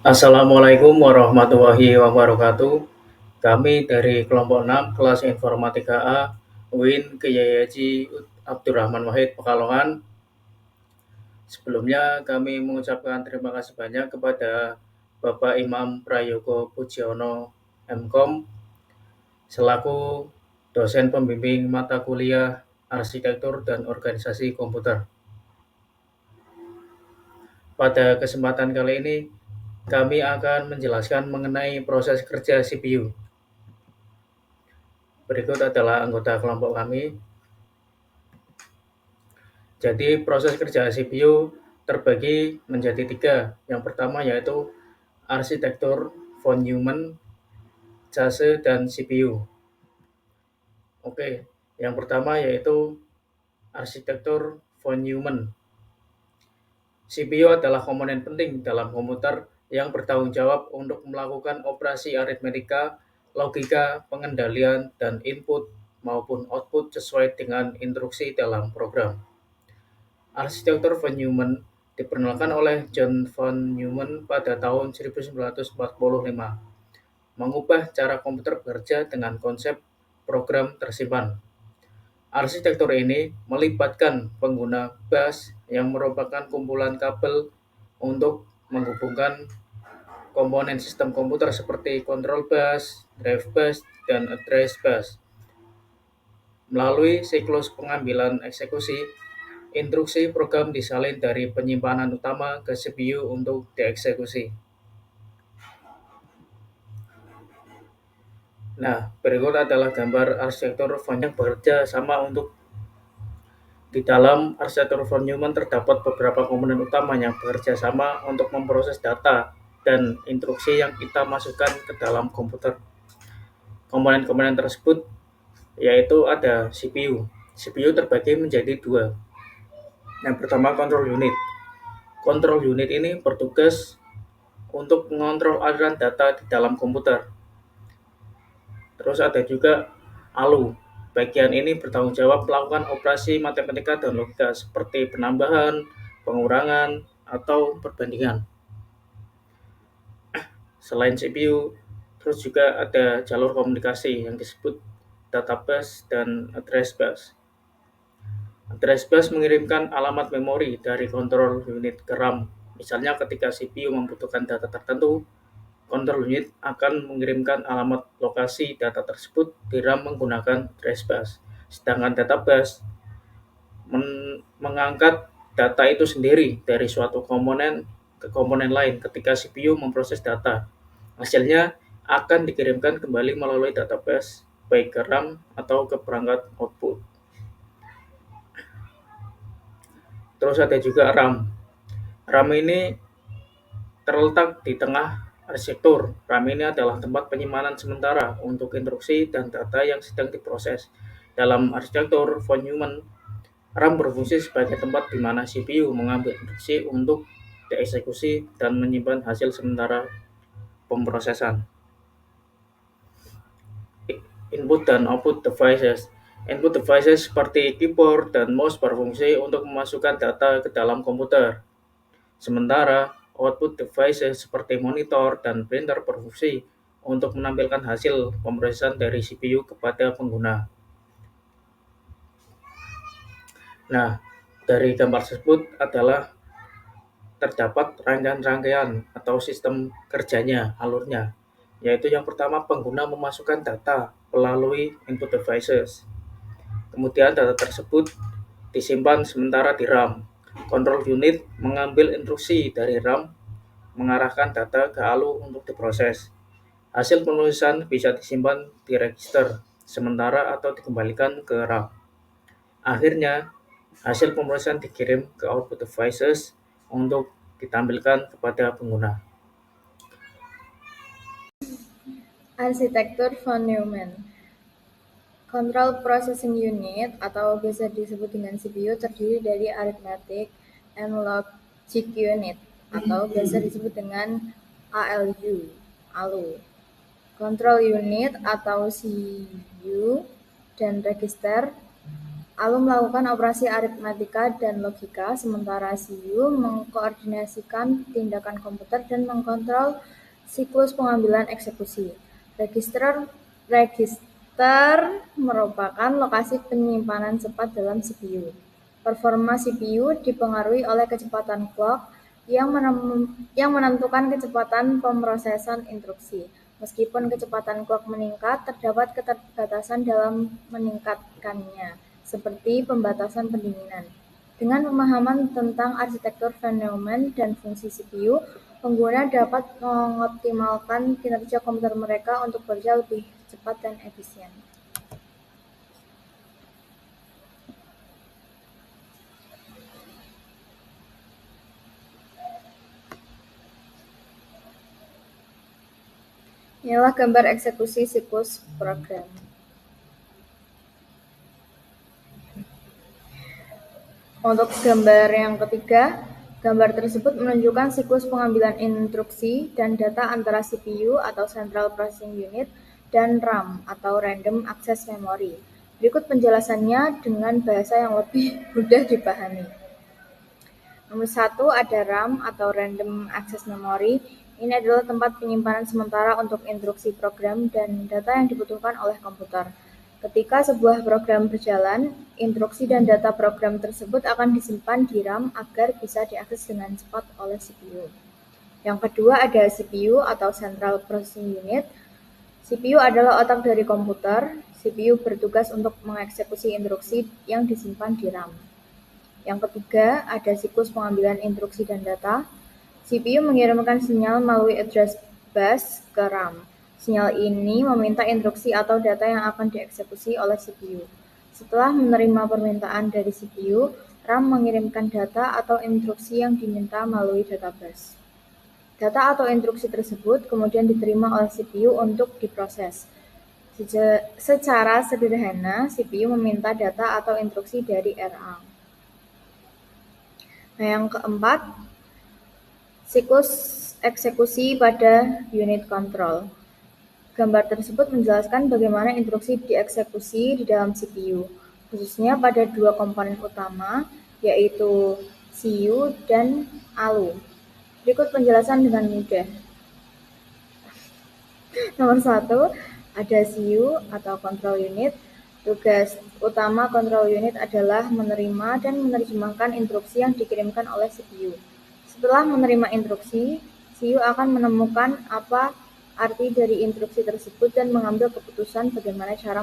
Assalamualaikum warahmatullahi wabarakatuh. Kami dari kelompok 6 kelas Informatika A, UIN Kiai Abdurrahman Wahid Pekalongan. Sebelumnya kami mengucapkan terima kasih banyak kepada Bapak Imam Prayogo Pujiono MKOM selaku dosen pembimbing mata kuliah Arsitektur dan Organisasi Komputer. Pada kesempatan kali ini kami akan menjelaskan mengenai proses kerja CPU. Berikut adalah anggota kelompok kami. Jadi proses kerja CPU terbagi menjadi 3. Yang pertama yaitu arsitektur von Neumann, Case, dan CPU. Oke, yang pertama yaitu arsitektur von Neumann. CPU adalah komponen penting dalam komputer yang bertanggung jawab untuk melakukan operasi aritmetika, logika, pengendalian, dan input maupun output sesuai dengan instruksi dalam program. Arsitektur von Neumann diperkenalkan oleh John von Neumann pada tahun 1945, mengubah cara komputer bekerja dengan konsep program tersimpan. Arsitektur ini melibatkan pengguna bus yang merupakan kumpulan kabel untuk menghubungkan komponen sistem komputer seperti control bus, drive bus, dan address bus. Melalui siklus pengambilan eksekusi, instruksi program disalin dari penyimpanan utama ke CPU untuk dieksekusi. Nah, berikut adalah gambar arsitektur von yang bekerja sama untuk di dalam arsitektur von Neumann terdapat beberapa komponen utama yang bekerja sama untuk memproses data dan instruksi yang kita masukkan ke dalam komputer. Komponen-komponen tersebut yaitu ada CPU. CPU terbagi menjadi 2. Yang pertama control unit. Control unit ini bertugas untuk mengontrol aliran data di dalam komputer. Terus ada juga ALU. Bagian ini bertanggung jawab melakukan operasi matematika dan logika seperti penambahan, pengurangan, atau perbandingan. Selain CPU, terus juga ada jalur komunikasi yang disebut data bus dan address bus. Address bus mengirimkan alamat memori dari control unit ke RAM. Misalnya ketika CPU membutuhkan data tertentu, control unit akan mengirimkan alamat lokasi data tersebut di RAM menggunakan address bus. Sedangkan data bus mengangkat data itu sendiri dari suatu komponen ke komponen lain ketika CPU memproses data. Hasilnya akan dikirimkan kembali melalui data bus, baik ke RAM atau ke perangkat output. Terus ada juga RAM. RAM ini terletak di tengah arsitektur. RAM ini adalah tempat penyimpanan sementara untuk instruksi dan data yang sedang diproses. Dalam arsitektur von Neumann, RAM berfungsi sebagai tempat di mana CPU mengambil instruksi untuk dieksekusi dan menyimpan hasil sementara pemrosesan. Input dan output devices. Input devices seperti keyboard dan mouse berfungsi untuk memasukkan data ke dalam komputer. Sementara output devices seperti monitor dan printer berfungsi untuk menampilkan hasil pemrosesan dari CPU kepada pengguna. Nah, dari gambar tersebut adalah terdapat rangkaian-rangkaian atau sistem kerjanya, alurnya, yaitu yang pertama pengguna memasukkan data melalui input devices. Kemudian data tersebut disimpan sementara di RAM. Control unit mengambil instruksi dari RAM, mengarahkan data ke ALU untuk diproses. Hasil penulisan bisa disimpan di register sementara atau dikembalikan ke RAM. Akhirnya, hasil pemrosesan dikirim ke output devices untuk ditampilkan kepada pengguna. Arsitektur von Neumann. Control Processing Unit atau biasa disebut dengan CPU terdiri dari Arithmetic and Logic Unit atau biasa disebut dengan ALU. Control Unit atau CU dan Register ALU melakukan operasi aritmatika dan logika, sementara CPU mengkoordinasikan tindakan komputer dan mengontrol siklus pengambilan eksekusi. Register merupakan lokasi penyimpanan cepat dalam CPU. Performa CPU dipengaruhi oleh kecepatan clock yang menentukan kecepatan pemrosesan instruksi. Meskipun kecepatan clock meningkat, terdapat keterbatasan dalam meningkatkannya, seperti pembatasan pendinginan. Dengan pemahaman tentang arsitektur fenomen dan fungsi CPU, pengguna dapat mengoptimalkan kinerja komputer mereka untuk bekerja lebih cepat dan efisien. Inilah gambar eksekusi siklus program. Untuk gambar yang ketiga, gambar tersebut menunjukkan siklus pengambilan instruksi dan data antara CPU atau Central Processing Unit dan RAM atau Random Access Memory. Berikut penjelasannya dengan bahasa yang lebih mudah dipahami. Nomor 1 ada RAM atau Random Access Memory. Ini adalah tempat penyimpanan sementara untuk instruksi program dan data yang dibutuhkan oleh komputer. Ketika sebuah program berjalan, instruksi dan data program tersebut akan disimpan di RAM agar bisa diakses dengan cepat oleh CPU. Yang kedua ada CPU atau Central Processing Unit. CPU adalah otak dari komputer. CPU bertugas untuk mengeksekusi instruksi yang disimpan di RAM. Yang ketiga, ada siklus pengambilan instruksi dan data. CPU mengirimkan sinyal melalui address bus ke RAM. Sinyal ini meminta instruksi atau data yang akan dieksekusi oleh CPU. Setelah menerima permintaan dari CPU, RAM mengirimkan data atau instruksi yang diminta melalui data bus. Data atau instruksi tersebut kemudian diterima oleh CPU untuk diproses. Secara sederhana, CPU meminta data atau instruksi dari RAM. Nah, yang keempat, siklus eksekusi pada unit control. Gambar tersebut menjelaskan bagaimana instruksi dieksekusi di dalam CPU, khususnya pada dua komponen utama, yaitu CU dan ALU. Berikut penjelasan dengan mudah. Nomor 1, ada CU atau control unit. Tugas utama control unit adalah menerima dan menerjemahkan instruksi yang dikirimkan oleh CPU. Setelah menerima instruksi, CPU akan menemukan apa arti dari instruksi tersebut dan mengambil keputusan bagaimana cara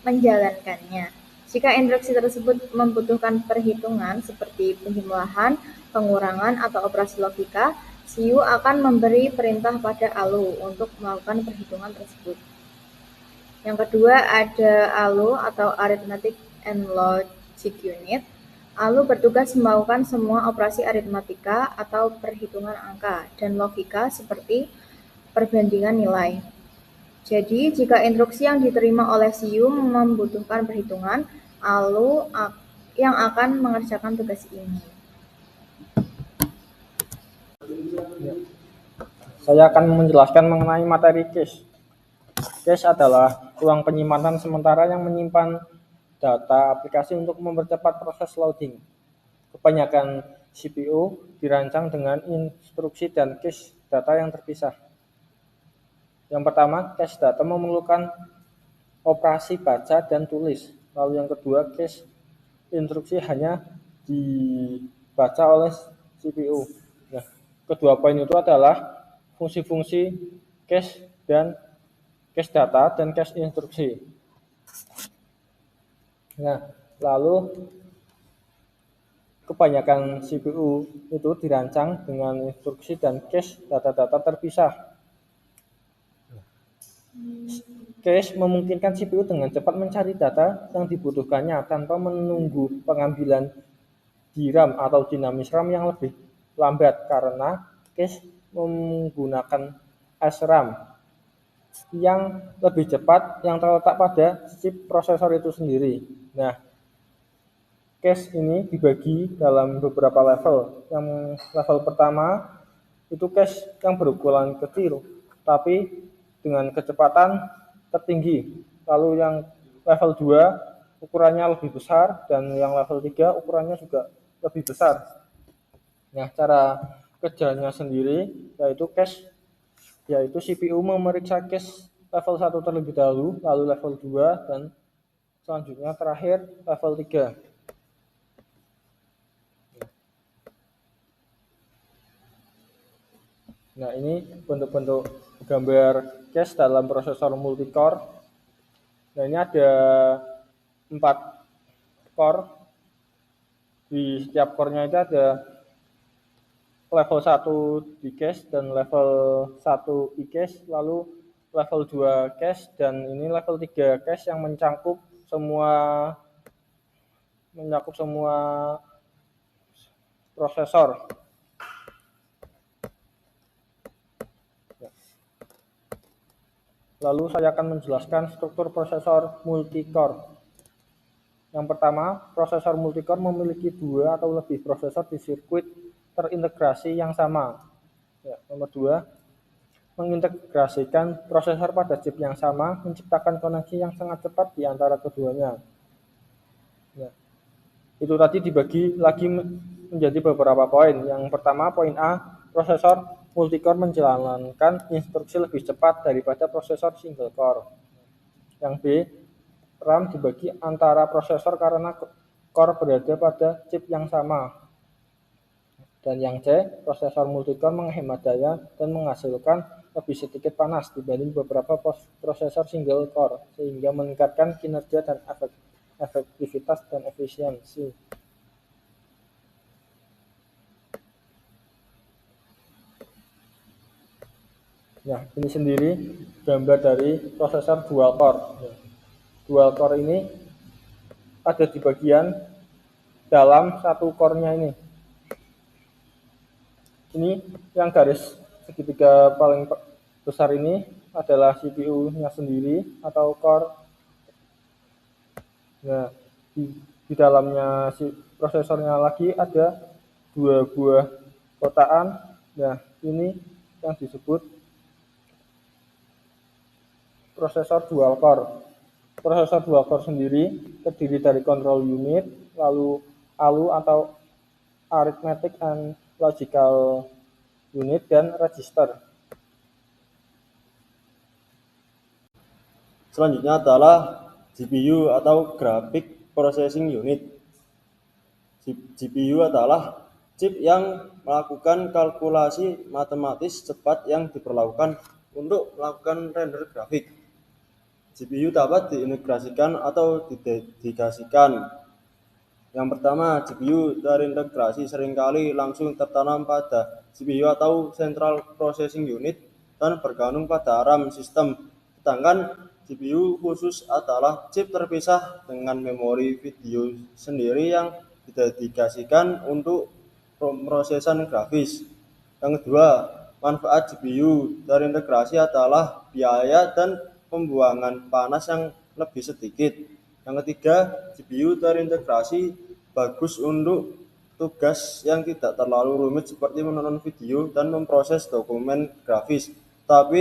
menjalankannya. Jika instruksi tersebut membutuhkan perhitungan seperti penjumlahan, pengurangan, atau operasi logika, CPU akan memberi perintah pada ALU untuk melakukan perhitungan tersebut. Yang kedua ada ALU atau Arithmetic and Logic Unit. ALU bertugas melakukan semua operasi aritmatika atau perhitungan angka dan logika seperti perbandingan nilai. Jadi, jika instruksi yang diterima oleh CU membutuhkan perhitungan, ALU yang akan mengerjakan tugas ini. Saya akan menjelaskan mengenai materi cache. Cache adalah ruang penyimpanan sementara yang menyimpan data aplikasi untuk mempercepat proses loading. Kebanyakan CPU dirancang dengan instruksi dan cache data yang terpisah. Yang pertama, cache data memerlukan operasi baca dan tulis. Lalu yang kedua, cache instruksi hanya dibaca oleh CPU. Nah, kedua poin itu adalah fungsi-fungsi cache data dan cache instruksi. Nah, lalu kebanyakan CPU itu dirancang dengan instruksi dan cache data-data terpisah. Cache memungkinkan CPU dengan cepat mencari data yang dibutuhkannya tanpa menunggu pengambilan di RAM atau dinamis RAM yang lebih lambat karena cache menggunakan SRAM yang lebih cepat yang terletak pada chip prosesor itu sendiri. Nah, cache ini dibagi dalam beberapa level. Yang level pertama itu cache yang berukuran kecil, tapi dengan kecepatan tertinggi. Lalu yang level 2 ukurannya lebih besar, dan yang level 3 ukurannya juga lebih besar. Nah, cara kerjanya sendiri yaitu CPU memeriksa cache level 1 terlebih dahulu, lalu level 2, dan selanjutnya terakhir level 3. Nah, ini bentuk-bentuk gambar cache dalam prosesor multicore. Nah, ini ada 4 core. Di setiap core-nya itu ada level 1 di cache dan level 1 i cache, lalu level 2 cache, dan ini level 3 cache yang mencakup semua prosesor. Lalu saya akan menjelaskan struktur prosesor multicore. Yang pertama, prosesor multicore memiliki 2 atau lebih prosesor di sirkuit terintegrasi yang sama. Nomor 2, mengintegrasikan prosesor pada chip yang sama, menciptakan koneksi yang sangat cepat di antara keduanya. Itu tadi dibagi lagi menjadi beberapa poin. Yang pertama, poin A, prosesor multicore menjalankan instruksi lebih cepat daripada prosesor single core. Yang B, RAM dibagi antara prosesor karena core berada pada chip yang sama. Dan yang C, prosesor multicore menghemat daya dan menghasilkan lebih sedikit panas dibanding beberapa prosesor single core, sehingga meningkatkan kinerja dan efektivitas dan efisiensi. Nah, ini sendiri gambar dari prosesor dual core. Dual core ini ada di bagian dalam satu core-nya ini. Ini yang garis segitiga paling besar ini adalah CPU-nya sendiri atau core. Nah, di dalamnya si prosesornya lagi ada 2 buah kotaan. Nah, ini yang disebut prosesor dual core. Prosesor dual core sendiri terdiri dari control unit, lalu ALU atau arithmetic and logical unit, dan register. Selanjutnya adalah GPU atau Graphic Processing Unit. GPU adalah chip yang melakukan kalkulasi matematis cepat yang diperlakukan untuk melakukan render grafik. GPU dapat diintegrasikan atau didedikasikan. Yang pertama, GPU terintegrasi seringkali langsung tertanam pada CPU atau Central Processing Unit dan bergantung pada RAM sistem. Sedangkan GPU khusus adalah chip terpisah dengan memori video sendiri yang didedikasikan untuk pemrosesan grafis. Yang kedua, manfaat GPU terintegrasi adalah biaya dan pembuangan panas yang lebih sedikit. Yang ketiga, GPU terintegrasi bagus untuk tugas yang tidak terlalu rumit seperti menonton video dan memproses dokumen grafis. Tapi